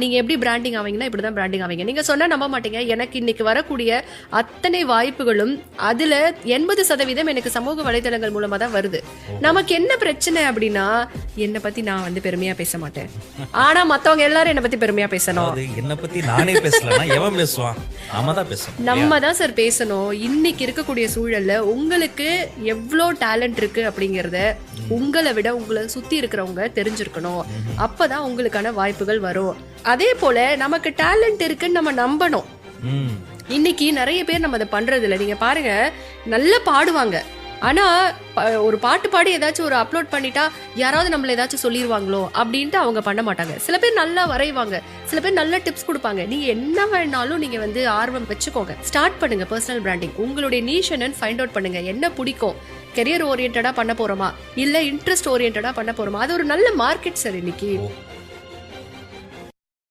நீங்க எப்படி பிராண்டிங் ஆவீங்கன்னா இப்படிதான் பிராண்டிங் ஆவீங்க. நீங்க சொன்னா நம்ப மாட்டீங்க, எனக்கு இன்னைக்கு வரக்கூடிய அத்தனை வாய்ப்புகளும் அதுல 80% எனக்கு சமூக வலைதளங்கள் மூலமா தான் வருது. நமக்கு என்ன பிரச்சனை அப்படின்னா, என்ன பத்தி நான் வந்து பெருமையா பேச மாட்டேன், ஆனா மத்தவங்க எல்லாரும் என்ன பத்தி பெருமையா பேசணும். என்ன பத்தி நானே பேசலன்னா எவன் பேசுவான்? நாம தான் பேசணும். நம்ம தான் சார் பேசணும். இன்னைக்கு இருக்கக்கூடிய சூழல்ல உங்களுக்கு எவ்வளோ டேலண்ட் இருக்கு அப்படிங்கறத உங்களை விட உங்களை சுத்தி இருக்கிறவங்க தெரிஞ்சிருக்கணும். அப்பதான் உங்களுக்கான வாய்ப்புகள் வரும். அதே போல நமக்கு டேலண்ட் இருக்குன்னு நம்ம நம்பணும். இன்னைக்கு நிறைய பேர் நம்ம அதை பண்றது இல்லை. நீங்க பாருங்க, நல்லா பாடுவாங்க, ஆனா ஒரு பாட்டு பாடி ஏதாச்சும் ஒரு அப்லோட் பண்ணிட்டா யாராவது நம்மள ஏதாச்சும் சொல்லிடுவாங்களோ அப்படின்ட்டு அவங்க பண்ண மாட்டாங்க. சில பேர் நல்லா வரைவாங்க, சில பேர் நல்ல டிப்ஸ் கொடுப்பாங்க. நீங்க என்ன வேணாலும் நீங்க வந்து ஆர்வம் வச்சுக்கோங்க, ஸ்டார்ட் பண்ணுங்க பர்சனல் பிராண்டிங். உங்களுடைய நீஷ் என்னன்னு ஃபைண்ட் அவுட் பண்ணுங்க. என்ன பிடிக்கும், கெரியர் ஓரியன்டா பண்ண போறோமா இல்ல இன்ட்ரெஸ்ட் ஓரியன்டா பண்ண போறோமா, அது ஒரு நல்ல மார்க்கெட் சார் இன்னைக்கு.